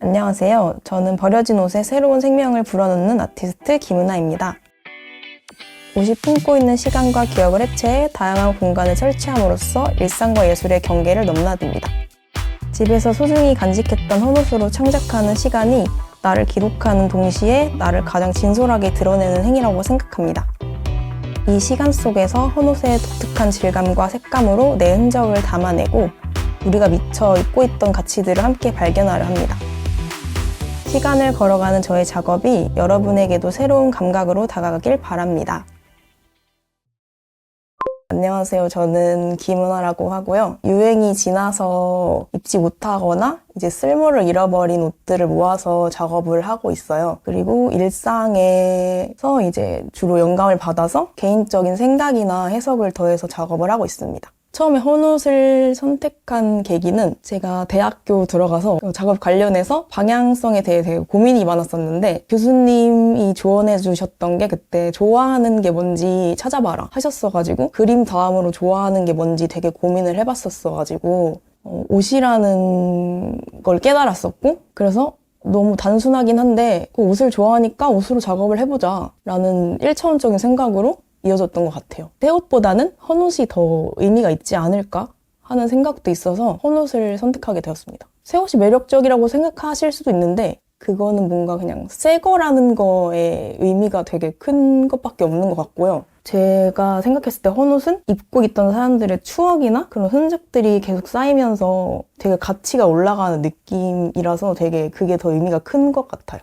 안녕하세요. 저는 버려진 옷에 새로운 생명을 불어넣는 아티스트 김은하입니다. 옷이 품고 있는 시간과 기억을 해체해 다양한 공간에 설치함으로써 일상과 예술의 경계를 넘나듭니다. 집에서 소중히 간직했던 헌옷으로 창작하는 시간이 나를 기록하는 동시에 나를 가장 진솔하게 드러내는 행위라고 생각합니다. 이 시간 속에서 헌옷의 독특한 질감과 색감으로 내 흔적을 담아내고 우리가 미처 잊고 있던 가치들을 함께 발견하려 합니다. 시간을 걸어가는 저의 작업이 여러분에게도 새로운 감각으로 다가가길 바랍니다. 안녕하세요. 저는 김은하라고 하고요. 유행이 지나서 입지 못하거나 이제 쓸모를 잃어버린 옷들을 모아서 작업을 하고 있어요. 그리고 일상에서 이제 주로 영감을 받아서 개인적인 생각이나 해석을 더해서 작업을 하고 있습니다. 처음에 헌옷을 선택한 계기는 제가 대학교 들어가서 작업 관련해서 방향성에 대해 되게 고민이 많았었는데 교수님이 조언해 주셨던 게 그때 좋아하는 게 뭔지 찾아봐라 하셨어가지고 그림 다음으로 좋아하는 게 뭔지 되게 고민을 해봤었어가지고 옷이라는 걸 깨달았었고 그래서 너무 단순하긴 한데 그 옷을 좋아하니까 옷으로 작업을 해보자 라는 1차원적인 생각으로 이어졌던 것 같아요. 새 옷보다는 헌옷이 더 의미가 있지 않을까 하는 생각도 있어서 헌옷을 선택하게 되었습니다. 새 옷이 매력적이라고 생각하실 수도 있는데 그거는 뭔가 그냥 새 거라는 거에 의미가 되게 큰 것밖에 없는 것 같고요. 제가 생각했을 때 헌옷은 입고 있던 사람들의 추억이나 그런 흔적들이 계속 쌓이면서 되게 가치가 올라가는 느낌이라서 되게 그게 더 의미가 큰 것 같아요.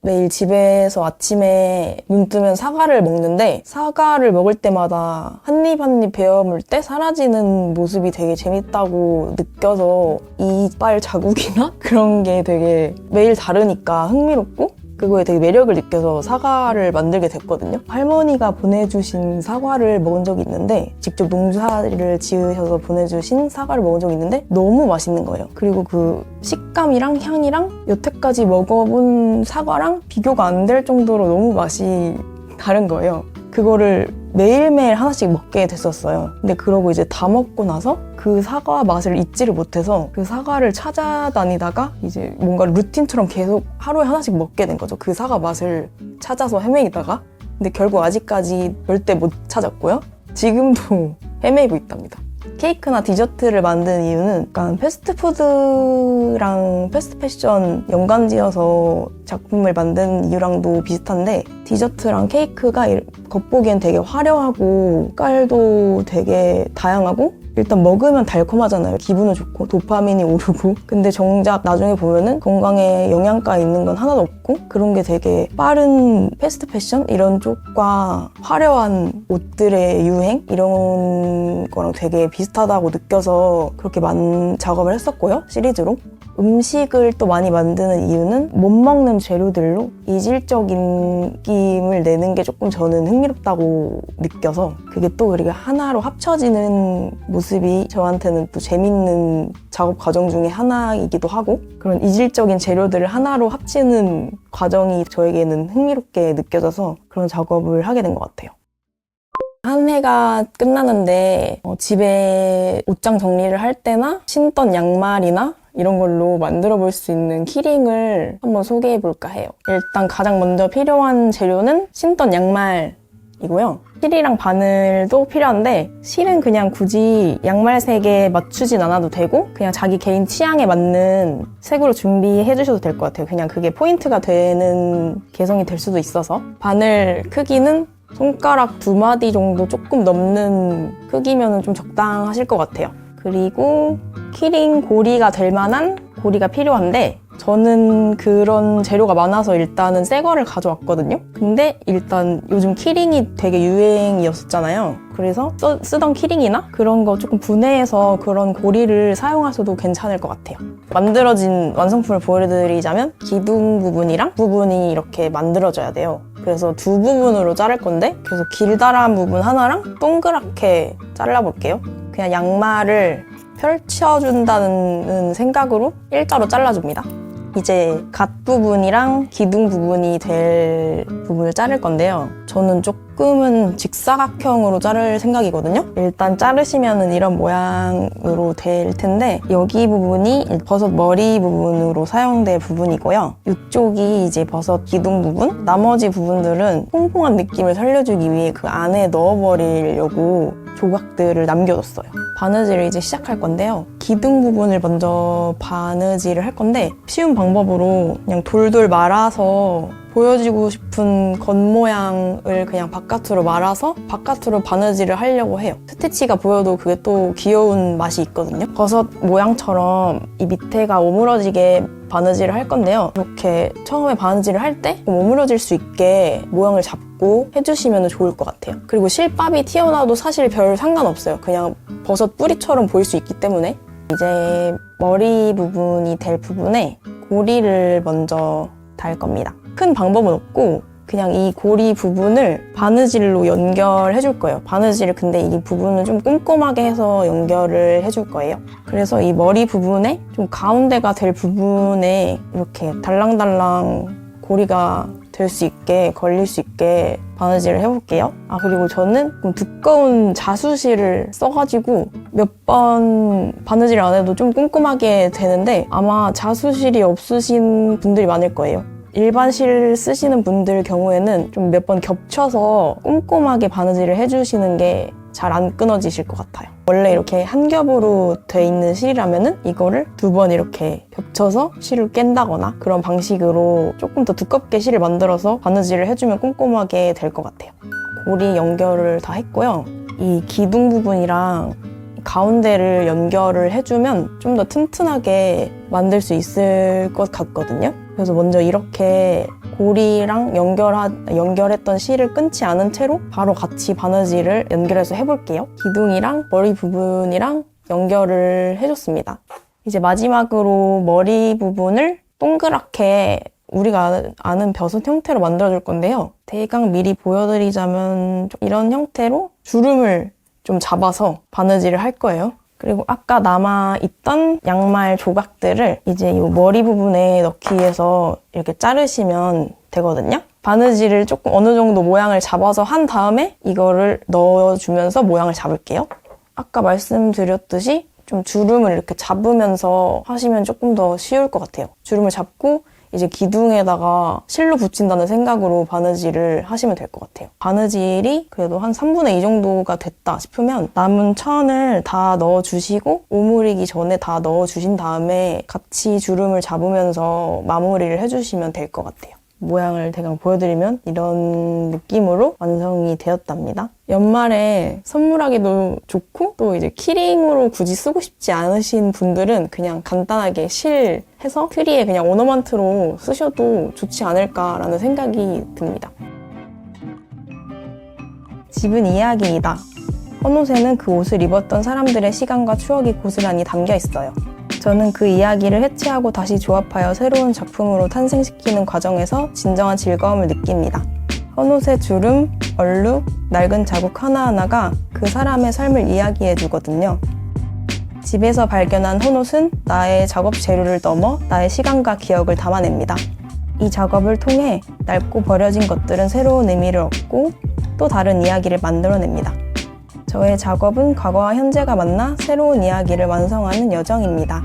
매일 집에서 아침에 눈 뜨면 사과를 먹는데 사과를 먹을 때마다 한 입 한 입 베어물 때 사라지는 모습이 되게 재밌다고 느껴서 이빨 자국이나 그런 게 되게 매일 다르니까 흥미롭고 그거에 되게 매력을 느껴서 사과를 만들게 됐거든요. 할머니가 보내주신 사과를 먹은 적이 있는데 직접 농사를 지으셔서 보내주신 사과를 먹은 적이 있는데 너무 맛있는 거예요. 그리고 그 식감이랑 향이랑 여태까지 먹어본 사과랑 비교가 안 될 정도로 너무 맛이 다른 거예요. 그거를 매일매일 하나씩 먹게 됐었어요. 근데 그러고 이제 다 먹고 나서 그 사과 맛을 잊지를 못해서 그 사과를 찾아다니다가 이제 뭔가 루틴처럼 계속 하루에 하나씩 먹게 된 거죠. 그 사과 맛을 찾아서 헤매이다가. 근데 결국 아직까지 절대 못 찾았고요. 지금도 헤매고 있답니다. 케이크나 디저트를 만드는 이유는 약간 패스트푸드랑 패스트패션 연관지어서 작품을 만든 이유랑도 비슷한데 디저트랑 케이크가 겉보기엔 되게 화려하고 색깔도 되게 다양하고 일단 먹으면 달콤하잖아요. 기분은 좋고 도파민이 오르고 근데 정작 나중에 보면은 건강에 영양가 있는 건 하나도 없고 그런 게 되게 빠른 패스트 패션 이런 쪽과 화려한 옷들의 유행 이런 거랑 되게 비슷하다고 느껴서 그렇게 작업을 했었고요. 시리즈로. 음식을 또 많이 만드는 이유는 못 먹는 재료들로 이질적인 느낌을 내는 게 조금 저는 흥미롭다고 느껴서 그게 또 그렇게 하나로 합쳐지는 모습이 저한테는 또 재밌는 작업 과정 중에 하나이기도 하고 그런 이질적인 재료들을 하나로 합치는 과정이 저에게는 흥미롭게 느껴져서 그런 작업을 하게 된 것 같아요. 한 해가 끝나는데 집에 옷장 정리를 할 때나 신던 양말이나 이런 걸로 만들어 볼 수 있는 키링을 한번 소개해 볼까 해요. 일단 가장 먼저 필요한 재료는 신던 양말이고요. 실이랑 바늘도 필요한데 실은 그냥 굳이 양말 색에 맞추진 않아도 되고 그냥 자기 개인 취향에 맞는 색으로 준비해 주셔도 될 것 같아요. 그냥 그게 포인트가 되는 개성이 될 수도 있어서 바늘 크기는 손가락 2마디 정도 조금 넘는 크기면 좀 적당하실 것 같아요. 그리고 키링 고리가 될 만한 고리가 필요한데 저는 그런 재료가 많아서 일단은 새 거를 가져왔거든요. 근데 일단 요즘 키링이 되게 유행이었었잖아요. 그래서 쓰던 키링이나 그런 거 조금 분해해서 그런 고리를 사용하셔도 괜찮을 것 같아요. 만들어진 완성품을 보여드리자면 기둥 부분이랑 부분이 이렇게 만들어져야 돼요. 그래서 두 부분으로 자를 건데 그래서 길다란 부분 하나랑 동그랗게 잘라볼게요. 그냥 양말을 펼쳐준다는 생각으로 일자로 잘라줍니다. 이제 갓 부분이랑 기둥 부분이 될 부분을 자를 건데요. 저는 조금은 직사각형으로 자를 생각이거든요. 일단 자르시면은 이런 모양으로 될 텐데 여기 부분이 버섯 머리 부분으로 사용될 부분이고요. 이쪽이 이제 버섯 기둥 부분, 나머지 부분들은 퐁퐁한 느낌을 살려주기 위해 그 안에 넣어버리려고 조각들을 남겨뒀어요. 바느질을 이제 시작할 건데요. 기둥 부분을 먼저 바느질을 할 건데 쉬운 방법으로 그냥 돌돌 말아서 보여주고 싶은 겉모양을 그냥 바깥으로 말아서 바깥으로 바느질을 하려고 해요. 스티치가 보여도 그게 또 귀여운 맛이 있거든요. 버섯 모양처럼 이 밑에가 오므러지게 바느질을 할 건데요. 이렇게 처음에 바느질을 할 때 오므러질 수 있게 모양을 잡고 해주시면 좋을 것 같아요. 그리고 실밥이 튀어나와도 사실 별 상관없어요. 그냥 버섯 뿌리처럼 보일 수 있기 때문에. 이제 머리 부분이 될 부분에 고리를 먼저 달 겁니다. 큰 방법은 없고 그냥 이 고리 부분을 바느질로 연결해 줄 거예요. 바느질을 근데 이 부분은 좀 꼼꼼하게 해서 연결을 해줄 거예요. 그래서 이 머리 부분에 좀 가운데가 될 부분에 이렇게 달랑달랑 고리가 될 수 있게 걸릴 수 있게 바느질을 해볼게요. 그리고 저는 좀 두꺼운 자수실을 써가지고 몇 번 바느질 안 해도 좀 꼼꼼하게 되는데 아마 자수실이 없으신 분들이 많을 거예요. 일반 실 쓰시는 분들 경우에는 좀 몇 번 겹쳐서 꼼꼼하게 바느질을 해주시는 게 잘 안 끊어지실 것 같아요. 원래 이렇게 한 겹으로 돼 있는 실이라면은 이거를 2번 이렇게 겹쳐서 실을 깬다거나 그런 방식으로 조금 더 두껍게 실을 만들어서 바느질을 해주면 꼼꼼하게 될 것 같아요. 고리 연결을 다 했고요. 이 기둥 부분이랑 가운데를 연결을 해주면 좀 더 튼튼하게 만들 수 있을 것 같거든요. 그래서 먼저 이렇게 고리랑 연결했던 실을 끊지 않은 채로 바로 같이 바느질을 연결해서 해볼게요. 기둥이랑 머리 부분이랑 연결을 해줬습니다. 이제 마지막으로 머리 부분을 동그랗게 우리가 아는 벼슬 형태로 만들어줄 건데요. 대강 미리 보여드리자면 이런 형태로 주름을 좀 잡아서 바느질을 할 거예요. 그리고 아까 남아있던 양말 조각들을 이제 이 머리 부분에 넣기 위해서 이렇게 자르시면 되거든요. 바느질을 조금 어느 정도 모양을 잡아서 한 다음에 이거를 넣어주면서 모양을 잡을게요. 아까 말씀드렸듯이 좀 주름을 이렇게 잡으면서 하시면 조금 더 쉬울 것 같아요. 주름을 잡고 이제 기둥에다가 실로 붙인다는 생각으로 바느질을 하시면 될 것 같아요. 바느질이 그래도 한 3분의 2 정도가 됐다 싶으면 남은 천을 다 넣어주시고 오므리기 전에 다 넣어주신 다음에 같이 주름을 잡으면서 마무리를 해주시면 될 것 같아요. 모양을 대강 보여드리면 이런 느낌으로 완성이 되었답니다. 연말에 선물하기도 좋고 또 이제 키링으로 굳이 쓰고 싶지 않으신 분들은 그냥 간단하게 실 해서 트리에 그냥 오너먼트로 쓰셔도 좋지 않을까라는 생각이 듭니다. 집은 이야기이다. 헌옷에는 그 옷을 입었던 사람들의 시간과 추억이 고스란히 담겨 있어요. 저는 그 이야기를 해체하고 다시 조합하여 새로운 작품으로 탄생시키는 과정에서 진정한 즐거움을 느낍니다. 헌옷의 주름, 얼룩, 낡은 자국 하나하나가 그 사람의 삶을 이야기해주거든요. 집에서 발견한 헌옷은 나의 작업 재료를 넘어 나의 시간과 기억을 담아냅니다. 이 작업을 통해 낡고 버려진 것들은 새로운 의미를 얻고 또 다른 이야기를 만들어냅니다. 저의 작업은 과거와 현재가 만나 새로운 이야기를 완성하는 여정입니다.